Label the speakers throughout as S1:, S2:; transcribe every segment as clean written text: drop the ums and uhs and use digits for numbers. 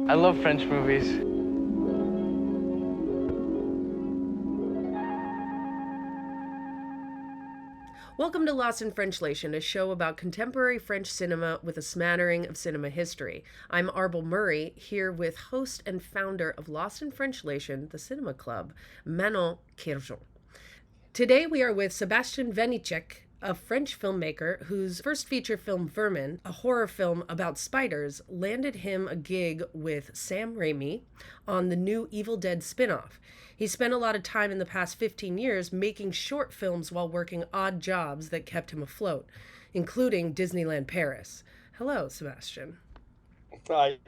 S1: I love French movies.
S2: Welcome to Lost in Frenchlation, a show about contemporary French cinema with a smattering of cinema history. I'm ARBL Murray, here with host and founder of Lost in Frenchlation, the cinema club, Manon Kerjean. Today we are with Sébastien Vaniček, a French filmmaker whose first feature film, Vermines, a horror film about spiders, landed him a gig with Sam Raimi on the new Evil Dead spin-off. He spent a lot of time in the past 15 years making short films while working odd jobs that kept him afloat, including Disneyland Paris. Hello, Sébastien.
S3: Hi.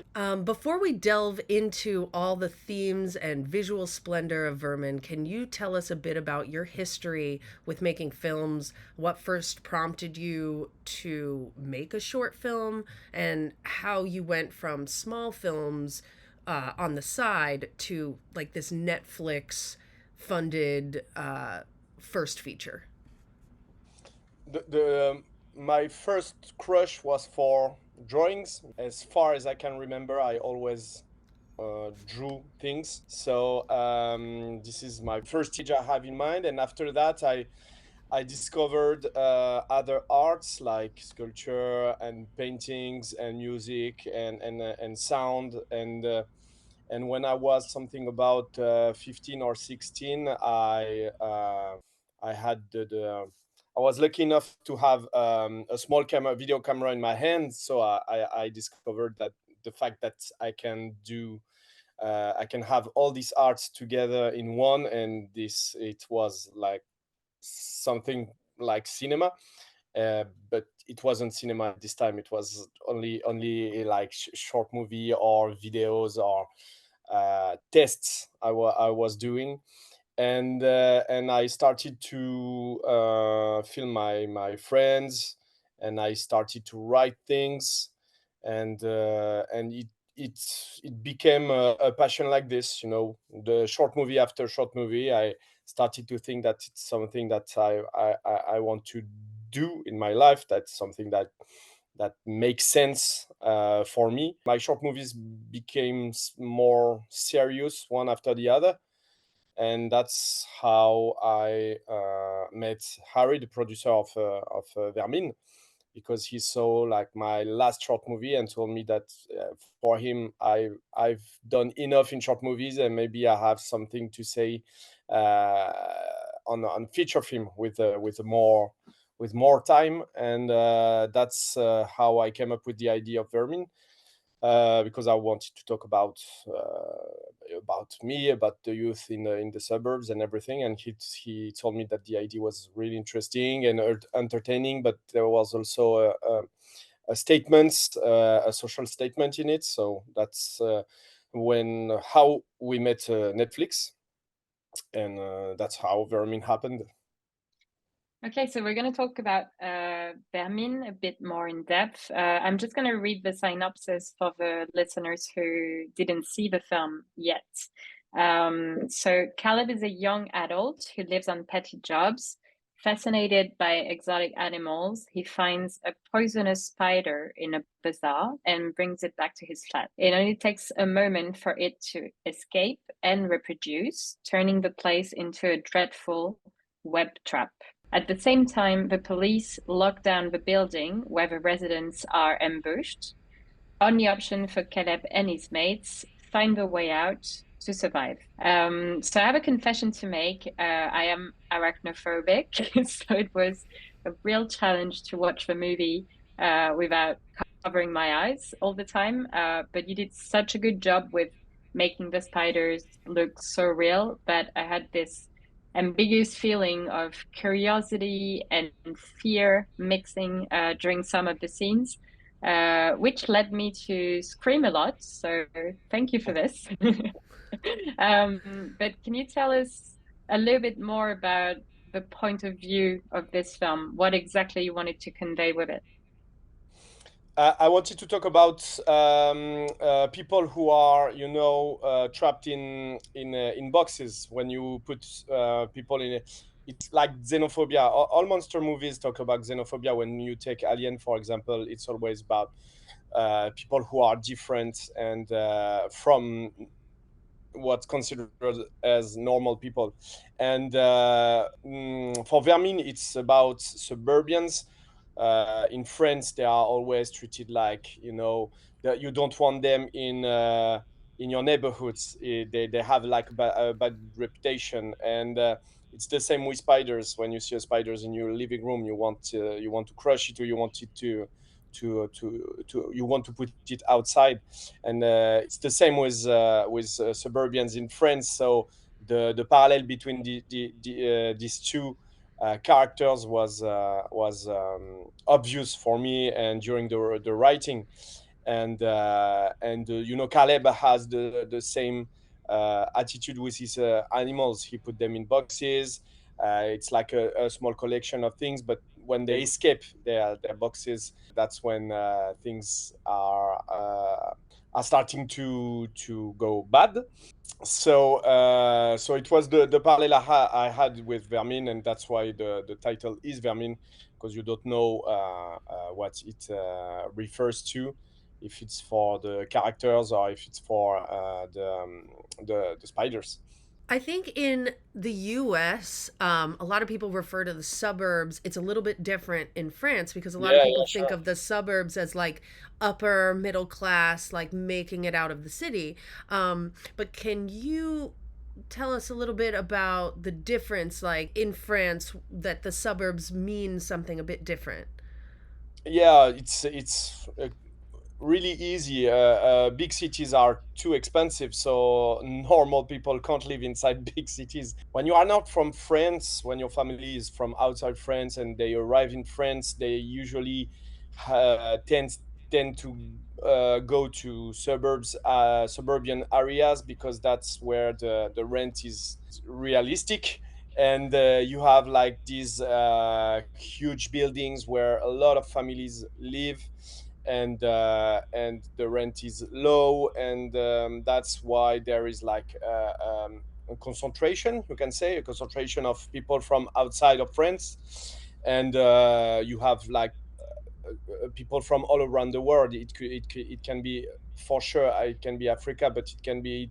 S2: Before we delve into all the themes and visual splendor of Vermin, can you tell us a bit about your history with making films? What first prompted you to make a short film, and how you went from small films on the side to like this Netflix funded first feature?
S3: My first crush was for drawings. As far as I can remember, I always drew things. So this is my first image I have in mind. And after that, I discovered other arts like sculpture and paintings and music and sound. And when I was something about 15 or 16, I had I was lucky enough to have a small video camera in my hand. So I discovered that the fact that I can have all these arts together in one, and it was like something like cinema. But it wasn't cinema at this time. It was only like short movie or videos or tests I was doing. And I started to film my friends, and I started to write things, and it became a passion like this. The short movie after short movie, I started to think that it's something that I want to do in my life. That's something that makes sense for me. My short movies became more serious one after the other, and that's how I met Harry, the producer of Vermines, because he saw like my last short movie and told me that for him I've done enough in short movies, and maybe I have something to say on feature film with more time. And that's how I came up with the idea of Vermines. Because I wanted to talk about me, about the youth in the suburbs and everything. And he told me that the idea was really interesting and entertaining, but there was also a statement, a social statement in it. So that's how we met Netflix, and that's how Vermin happened.
S4: Okay, so we're going to talk about Vermines a bit more in depth. I'm just going to read the synopsis for the listeners who didn't see the film yet. So Caleb is a young adult who lives on petty jobs. Fascinated by exotic animals, he finds a poisonous spider in a bazaar and brings it back to his flat. It only takes a moment for it to escape and reproduce, turning the place into a dreadful web trap. At the same time, the police lock down the building where the residents are ambushed. Only option for Caleb and his mates: find a way out to survive. So I have a confession to make. I am arachnophobic, so it was a real challenge to watch the movie without covering my eyes all the time. But you did such a good job with making the spiders look so real that I had this ambiguous feeling of curiosity and fear mixing during some of the scenes, which led me to scream a lot. So thank you for this. But can you tell us a little bit more about the point of view of this film? What exactly you wanted to convey with it?
S3: I wanted to talk about people who are, trapped in boxes. When you put people it's like xenophobia. All monster movies talk about xenophobia. When you take Alien, for example, it's always about people who are different and from what's considered as normal people. And for Vermine, it's about suburbians. In France, they are always treated like, that you don't want them in your neighborhoods. They have like a bad reputation, and it's the same with spiders. When you see a spiders in your living room, you want to crush it, or you want it to you want to put it outside. And it's the same with suburbians in France. So the parallel between these two characters was obvious for me, and during the writing. And Caleb has the same attitude with his animals. He put them in boxes. It's like a small collection of things, but when they escape their boxes, that's when things are starting to go bad. So it was the parallel I had with Vermine, and that's why the title is Vermine, because you don't know what it refers to, if it's for the characters or if it's for the spiders.
S2: I think in the US, a lot of people refer to the suburbs. It's a little bit different in France because a lot of people think
S3: Sure.
S2: of the suburbs as like upper middle class, like making it out of the city. But can you tell us a little bit about the difference, like in France, that the suburbs mean something a bit different?
S3: Yeah, it's really easy. Big cities are too expensive, so normal people can't live inside big cities. When you are not from France, when your family is from outside France and they arrive in France, they usually tend to go to suburban areas, because that's where the rent is realistic. And you have like these huge buildings where a lot of families live, and the rent is low, and that's why there is like a concentration, you can say, a concentration of people from outside of France. And you have like people from all around the world. It can be, for sure, it can be Africa, but it can be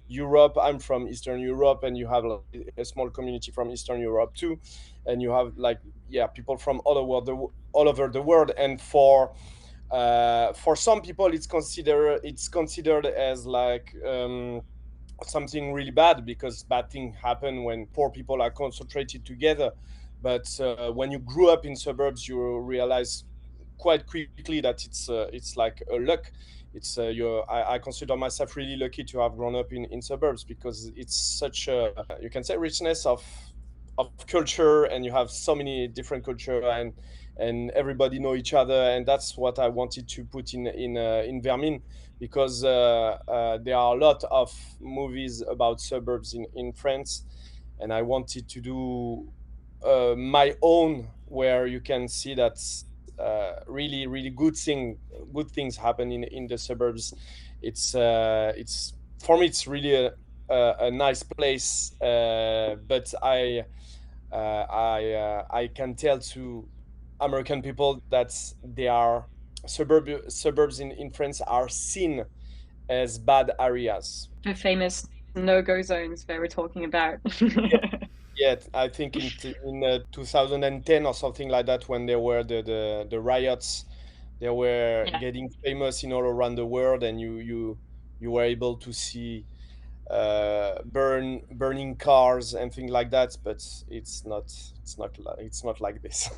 S3: Europe. I'm from Eastern Europe, and you have like a small community from Eastern Europe too. And you have like, yeah, people from all over the world. And for some people, it's considered as like something really bad, because bad things happen when poor people are concentrated together. But when you grew up in suburbs, you realize quite quickly that it's like a luck. I consider myself really lucky to have grown up in suburbs, because it's such a, you can say, richness of culture, and you have so many different culture, and everybody know each other. And that's what I wanted to put in Vermine, because there are a lot of movies about suburbs in France, and I wanted to do my own, where you can see that really really good things happen in the suburbs. It's for me, it's really a nice place, but I can tell to American people that they are suburbs in France are seen as bad areas.
S4: The famous no-go zones they were talking about.
S3: Yeah, I think in 2010 or something like that, when there were the riots, they were
S4: Yeah.
S3: getting famous in all around the world, and you were able to see burning cars and things like that. But it's not like this.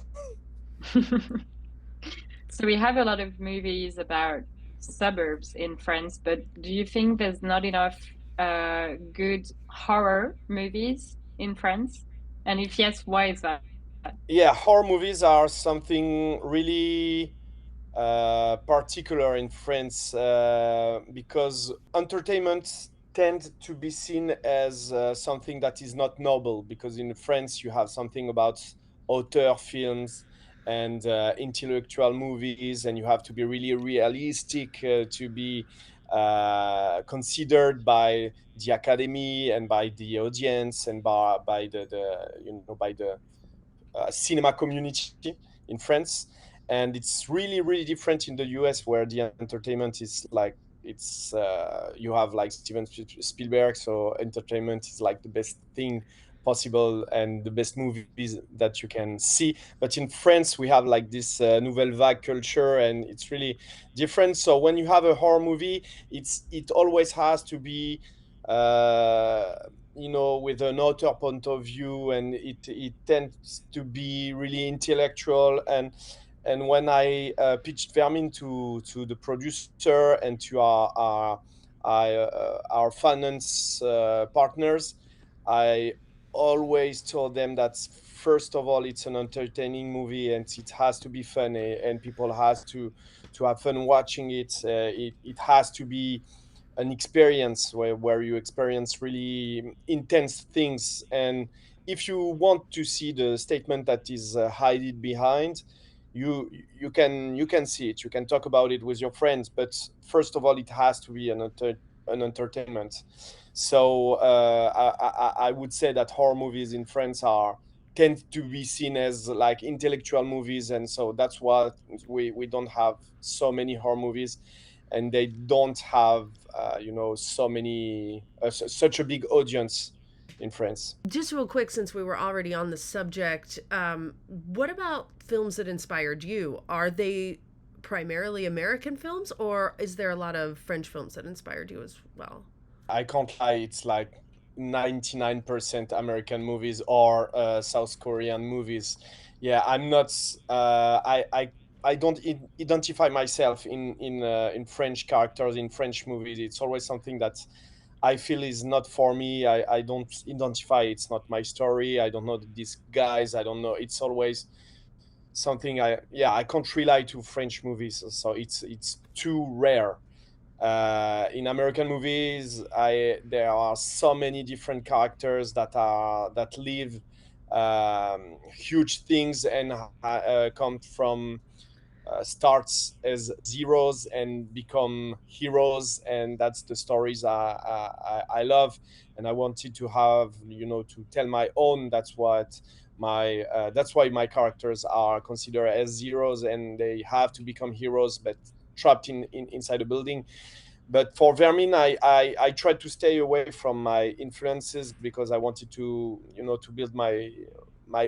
S4: So we have a lot of movies about suburbs in France, but do you think there's not enough good horror movies in France? And if yes, why is that?
S3: Yeah, horror movies are something really particular in France, because entertainment tend to be seen as something that is not noble, because in France you have something about auteur films and intellectual movies, and you have to be really realistic to be considered by the academy and by the audience and by the cinema community in France. And it's really different in the US, where the entertainment is like, it's you have like Steven Spielberg, so entertainment is like the best thing possible and the best movies that you can see. But in France, we have like this nouvelle vague culture, and it's really different. So when you have a horror movie, it always has to be with an author point of view, and it tends to be really intellectual. And when I pitched Vermine to the producer and to our finance partners, I always told them that first of all, it's an entertaining movie and it has to be funny, and people has to have fun watching it. It has to be an experience where you experience really intense things. And if you want to see the statement that is hidden behind, you can see it, you can talk about it with your friends, but first of all, it has to be an entertainment. So I would say that horror movies in France tend to be seen as like intellectual movies, and so that's why we don't have so many horror movies, and they don't have so many such a big audience in France.
S2: Just real quick, since we were already on the subject, what about films that inspired you? Are they primarily American films, or is there a lot of French films that inspired you as well?
S3: I can't lie, it's like 99% American movies or South Korean movies. Yeah, I'm not. I don't identify myself in French characters in French movies. It's always something that I feel is not for me. I don't identify. It's not my story. I don't know these guys. I don't know. It's always something I can't rely to French movies. So it's too rare. In American movies, there are so many different characters that live huge things and come from starts as zeros and become heroes, and that's the stories I love, and I wanted to have to tell my own. That's why my characters are considered as zeros, and they have to become heroes, but trapped inside a building. But for Vermine, I tried to stay away from my influences because I wanted to to build my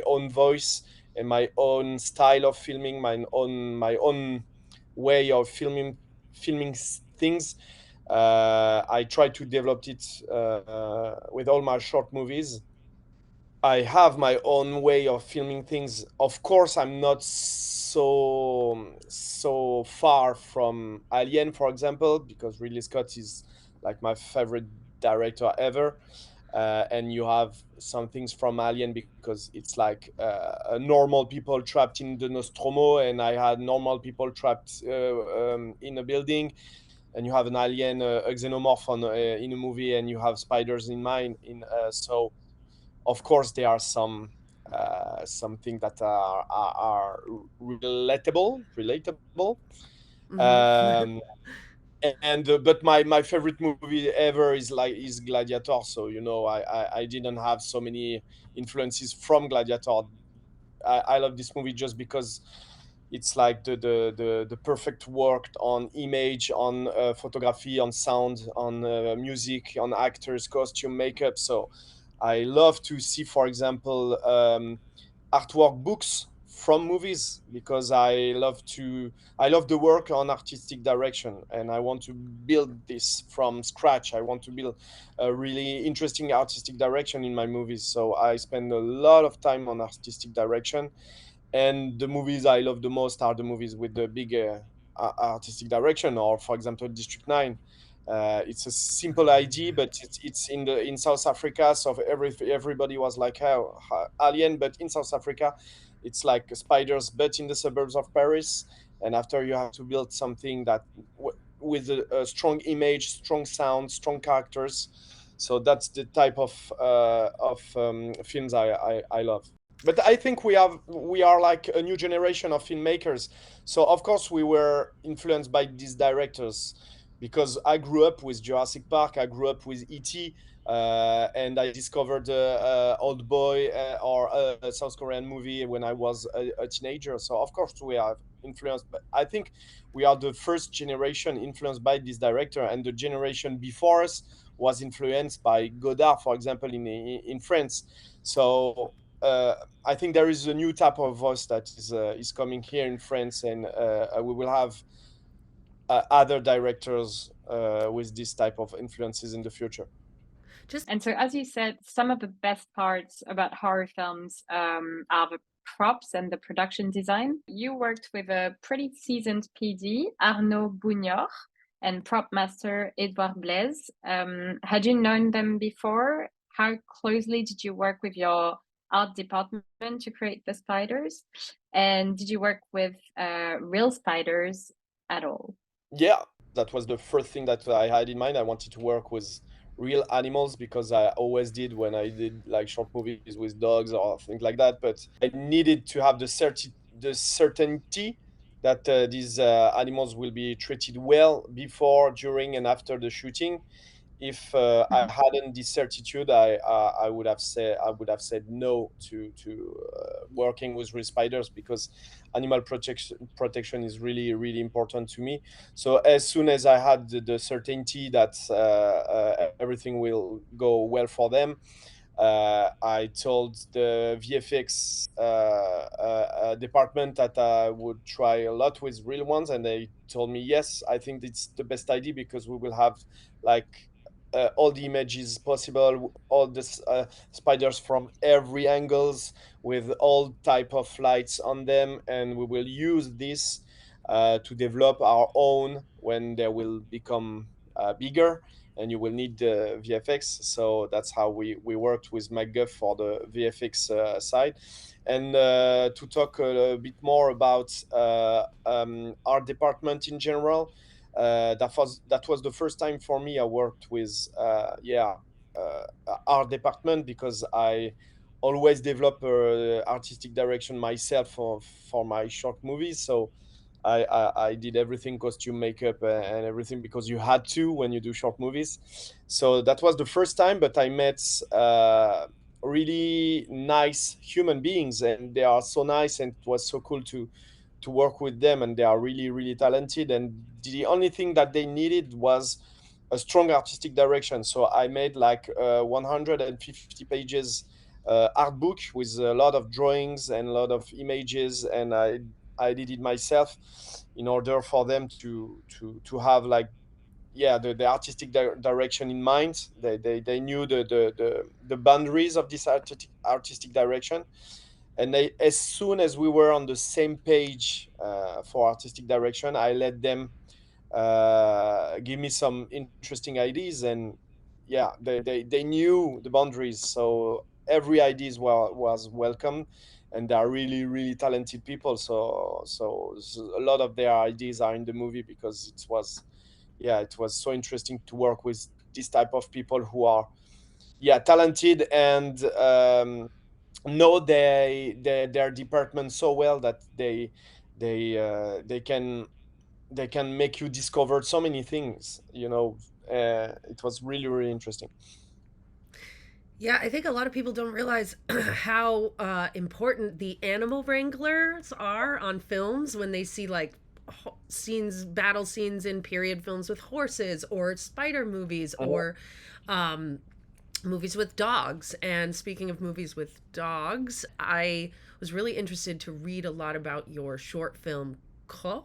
S3: own voice and my own style of filming, my own way of filming things. I tried to develop it with all my short movies. I have my own way of filming things. Of course, I'm not so far from Alien, for example, because Ridley Scott is like my favorite director ever. And you have some things from Alien because it's like normal people trapped in the Nostromo, and I had normal people trapped in a building, and you have an alien, a xenomorph in a movie, and you have spiders in mine. So of course there are something that are relatable.
S2: Mm-hmm.
S3: And but my favorite movie ever is Gladiator. So I didn't have so many influences from Gladiator. I love this movie just because it's like the perfect work on image, on photography, on sound, on music, on actors, costume, makeup. So I love to see, for example, artwork books from movies, because I love the work on artistic direction, and I want to build this from scratch. I want to build a really interesting artistic direction in my movies. So I spend a lot of time on artistic direction, and the movies I love the most are the movies with the big artistic direction, or for example District 9. It's a simple idea, but it's in South Africa, so everybody was like, how Alien, but in South Africa. It's like spiders, but in the suburbs of Paris. And after, you have to build something that with a strong image, strong sound, strong characters. So that's the type of films I love. But I think we are like a new generation of filmmakers. So of course we were influenced by these directors, because I grew up with Jurassic Park, I grew up with E.T., and I discovered Old Boy or a South Korean movie when I was a teenager. So of course we are influenced, but I think we are the first generation influenced by this director, and the generation before us was influenced by Godard, for example, in France. So I think there is a new type of voice that is coming here in France, and we will have other directors with this type of influences in the future.
S4: And so, as you said, some of the best parts about horror films are the props and the production design. You worked with a pretty seasoned PD, Arnaud Bougnor, and prop master Edouard Blaise. Had you known them before? How closely did you work with your art department to create the spiders? And did you work with real spiders at all?
S3: Yeah, that was the first thing that I had in mind. I wanted to work with real animals because I always did when I did like short movies with dogs or things like that. But I needed to have the certainty that these animals will be treated well before, during, and after the shooting. If I hadn't this certitude, I would have said no to working with real spiders, because animal protection is really important to me. So as soon as I had the certainty that everything will go well for them, I told the VFX department that I would try a lot with real ones, and they told me yes, I think it's the best idea, because we will have like all the images possible, all the spiders from every angles with all type of lights on them, and we will use this to develop our own when they will become bigger, and you will need the VFX. So that's how we worked with MacGuff for the VFX side. And to talk a bit more about our department in general, that was the first time for me I worked with art department, because I always develop artistic direction myself for my short movies. So I did everything, costume, makeup, and everything, because you had to when you do short movies. So that was the first time, but I met really nice human beings, and they are so nice, and it was so cool to work with them, and they are really talented, and the only thing that they needed was a strong artistic direction. So I made like 150 pages art book with a lot of drawings and a lot of images, and I did it myself in order for them to have like the artistic direction in mind. They knew the boundaries of this artistic direction, and as soon as we were on the same page for artistic direction, I let them give me some interesting ideas, and they knew the boundaries, so every ideas was welcome, and they are really talented people. So a lot of their ideas are in the movie, because it was so interesting to work with this type of people who are talented, and know their department so well that they can make you discover so many things. It was really interesting.
S2: Yeah, I think a lot of people don't realize how important the animal wranglers are on films when they see like battle scenes in period films with horses, or spider movies, or movies with dogs. And speaking of movies with dogs, I was really interested to read a lot about your short film, Ko.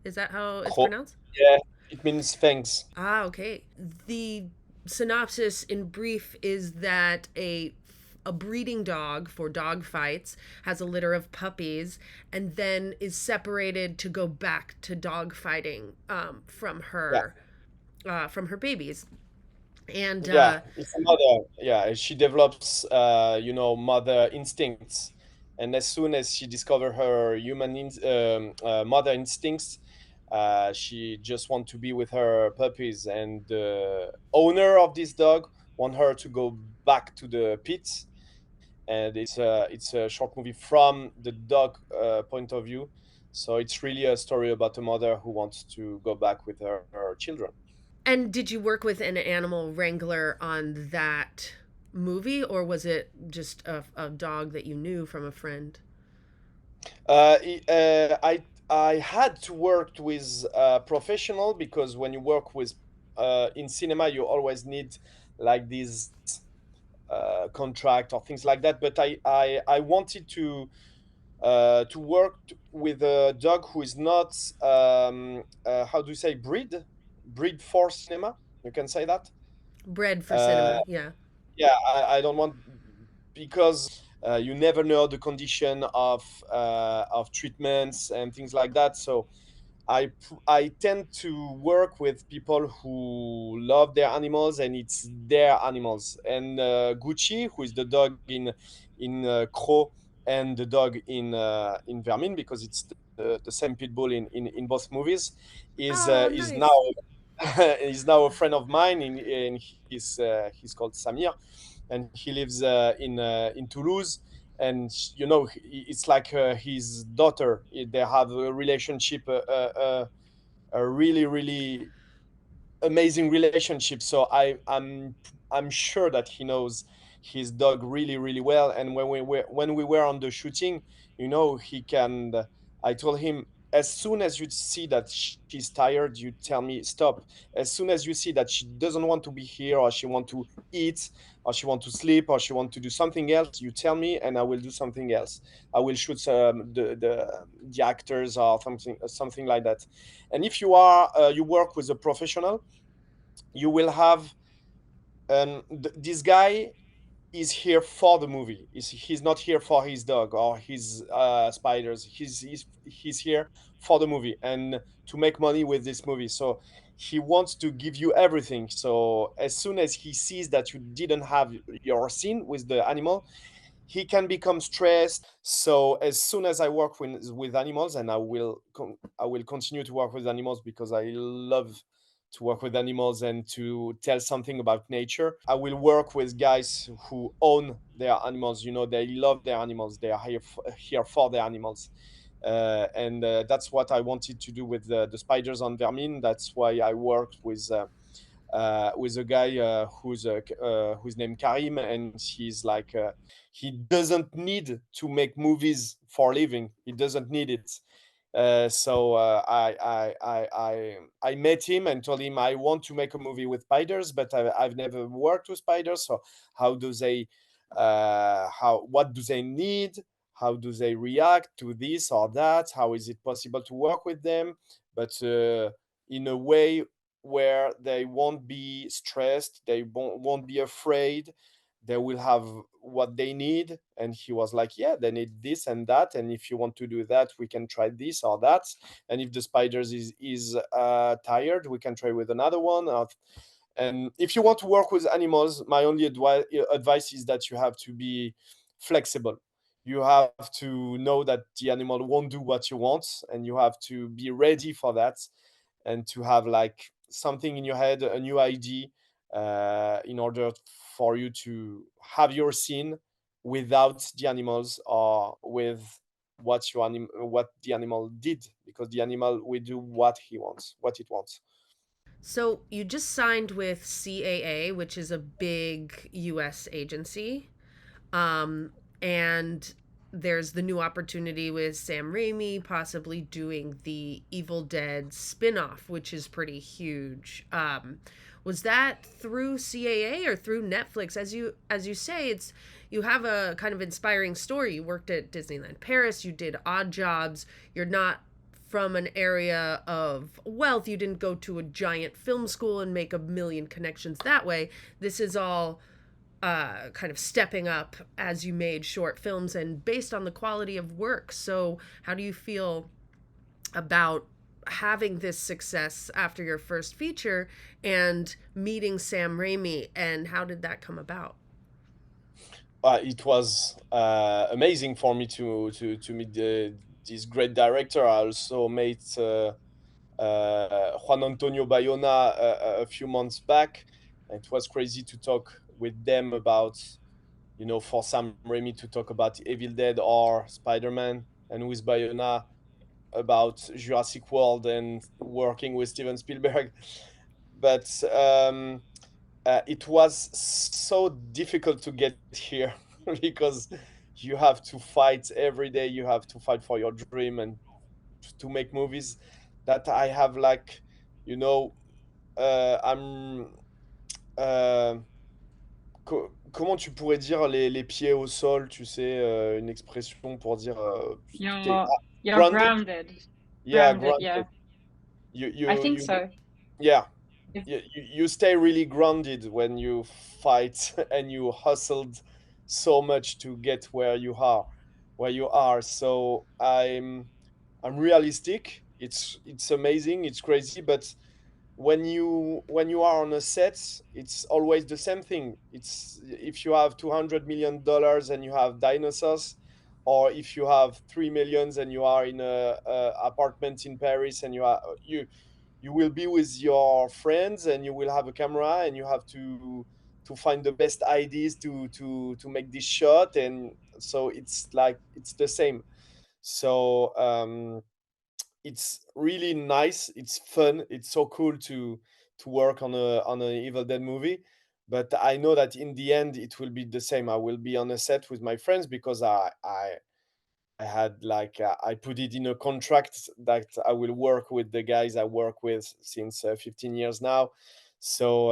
S2: Is that how it's pronounced?
S3: Yeah, it means thanks.
S2: Ah, okay. The synopsis in brief is that a breeding dog for dog fights has a litter of puppies, and then is separated to go back to dog fighting from her babies. And
S3: it's a mother. She develops mother instincts, and as soon as she discover her mother instincts, she just want to be with her puppies, and the owner of this dog want her to go back to the pits. And it's a short movie from the dog point of view, so it's really a story about a mother who wants to go back with her children.
S2: And did you work with an animal wrangler on that movie, or was it just a dog that you knew from a friend?
S3: I had to work with professional, because when you work with in cinema, you always need like this contract or things like that. But I wanted to work with a dog who is not how do you say, breed for cinema. You can say that.
S2: Bred for
S3: Uh,
S2: cinema, yeah.
S3: yeah, I don't want, because you never know the condition of treatments and things like that. So I tend to work with people who love their animals, and it's their animals. And Gucci, who is the dog in Crow, and the dog in Vermine, because it's the same pit bull in both movies,
S2: Oh,
S3: is now
S2: nice.
S3: is now a friend of mine. In he's called Samir, and he lives in Toulouse. And it's like his daughter. They have a relationship, a really really amazing relationship. So I'm sure that he knows his dog really really well. And when we were on the shooting, he can. I told him, as soon as you see that she's tired, you tell me stop. As soon as you see that she doesn't want to be here, or she want to eat, or she want to sleep, or she want to do something else, you tell me, and I will do something else. I will shoot the actors or something like that. And if you work with a professional, you will have, this guy is here for the movie. He's not here for his dog or his spiders. He's here for the movie and to make money with this movie. So he wants to give you everything. So as soon as he sees that you didn't have your scene with the animal, he can become stressed. So as soon as I work with animals, and I will continue to work with animals, because I love to work with animals and to tell something about nature. I will work with guys who own their animals. They love their animals. They are here for their animals. And that's what I wanted to do with the spiders on Vermine. That's why I worked with a guy who's named Karim, and he's like, he doesn't need to make movies for a living. He doesn't need it. So I met him and told him I want to make a movie with spiders, but I've never worked with spiders. So how do they, what do they need? How do they react to this or that? How is it possible to work with them, but in a way where they won't be stressed, they won't be afraid, they will have what they need. And he was like, yeah, they need this and that, and if you want to do that, we can try this or that. And if the spiders is tired, we can try with another one. And if you want to work with animals, my only advice is that you have to be flexible. You have to know that the animal won't do what you want, and you have to be ready for that, and to have like something in your head, a new idea, in order for you to have your scene without the animals, or with what the animal did, because the animal will do what he wants, what it wants.
S2: So you just signed with CAA, which is a big US agency. Um, and there's the new opportunity with Sam Raimi possibly doing the Evil Dead spin-off, which is pretty huge. Was that through CAA or through Netflix? As you say, it's you have a kind of inspiring story. You worked at Disneyland Paris, you did odd jobs. You're not from an area of wealth. You didn't go to a giant film school and make a million connections that way. This is all kind of stepping up as you made short films and based on the quality of work. So, how do you feel about having this success after your first feature and meeting Sam Raimi, and how did that come about?
S3: It was amazing for me to meet this great director. I also met Juan Antonio Bayona a few months back. It was crazy to talk with them about, for Sam Raimi to talk about Evil Dead or Spider-Man, and with Bayona about Jurassic World and working with Steven Spielberg. but it was so difficult to get here because you have to fight every day. You have to fight for your dream and to make movies that I have like, you know, I'm. euh, Comment tu pourrais dire les pieds au sol, tu sais, une expression pour dire t'es
S4: You're
S3: grounded?
S4: grounded.
S3: Yeah,
S4: Grounded,
S3: grounded.
S4: yeah.
S3: You
S4: I
S3: you
S4: think
S3: you
S4: so.
S3: yeah.
S4: If-
S3: You stay really grounded when you fight and you hustled so much to get where you are. So I'm realistic. It's amazing, it's crazy, but when you are on a set, it's always the same thing. It's if you have $200 million and you have dinosaurs, or if you have 3 millions and you are in a apartment in Paris and you will be with your friends and you will have a camera and you have to find the best ideas to make this shot. And so it's like it's the same. So it's really nice, it's fun, it's so cool to work on an Evil Dead movie. But I know that in the end it will be the same. I will be on a set with my friends because I had like I put it in a contract that I will work with the guys I work with since 15 years now. So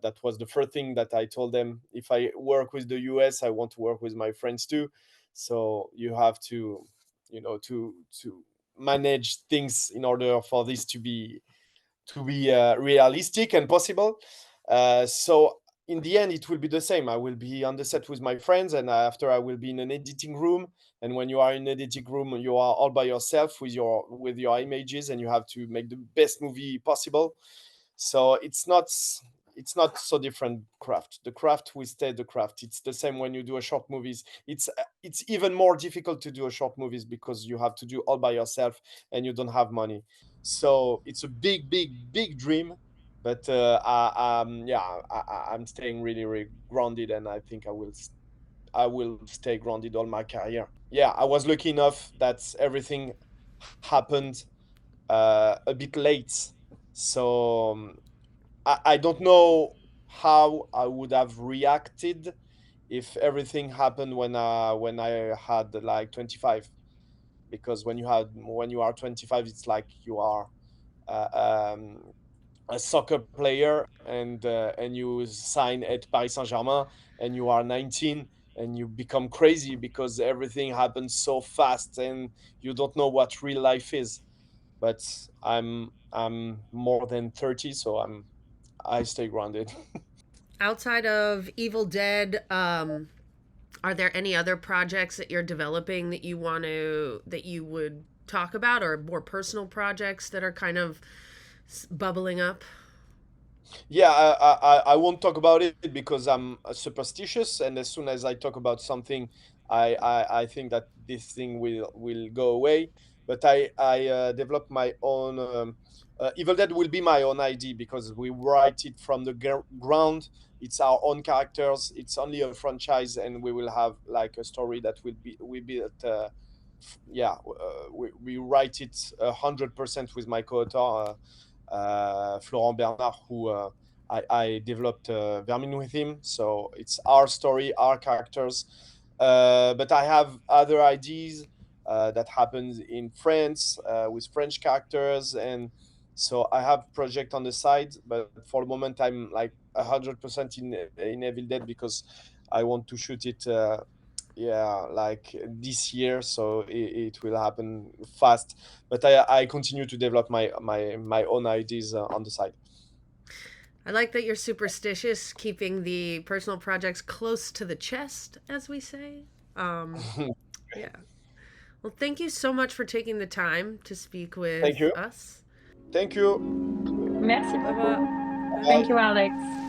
S3: that was the first thing that I told them. If I work with the US, I want to work with my friends too. So you have to, you know, to manage things in order for this to be realistic and possible. So in the end, it will be the same. I will be on the set with my friends, and after I will be in an editing room. And when you are in an editing room, you are all by yourself with your images, and you have to make the best movie possible. So it's not so different craft. The craft will stay the craft. It's the same when you do a short movies. It's even more difficult to do a short movies because you have to do all by yourself and you don't have money. So it's a big dream, but yeah, I'm staying really grounded, and I think I will stay grounded all my career. Yeah, I was lucky enough that everything happened a bit late, so I don't know how I would have reacted if everything happened when I had like 25, because when you are 25, it's like you are um, a soccer player and you sign at Paris Saint-Germain and you are 19 and you become crazy because everything happens so fast and you don't know what real life is. But I'm more than 30, so I stay grounded.
S2: Outside of Evil Dead, are there any other projects that you're developing that that you would talk about, or more personal projects that are kind of bubbling up?
S3: Yeah, I won't talk about it because I'm superstitious, and as soon as I talk about something, I think that this thing will go away. But I developed my own. Evil Dead will be my own ID because we write it from the ground. It's our own characters. It's only a franchise, and we will have like a story that will be at. Yeah, we write it 100% with my co-author. Florent Bernard, who I developed Vermine with him. So it's our story, our characters. But I have other ideas that happens in France with French characters, and so I have project on the side. But for the moment, I'm like 100% in Evil Dead because I want to shoot it. Yeah, like this year, so it will happen fast. But I continue to develop my own ideas on the side.
S2: I like that you're superstitious, keeping the personal projects close to the chest, as we say. Um, yeah. Well, thank you so much for taking the time to speak
S3: Thank
S2: with
S3: you.
S2: us.
S3: Thank you.
S4: Merci
S2: Bye bye.
S4: beaucoup.
S2: Bye
S4: Thank
S3: Bye.
S2: bye.
S4: you, Alex.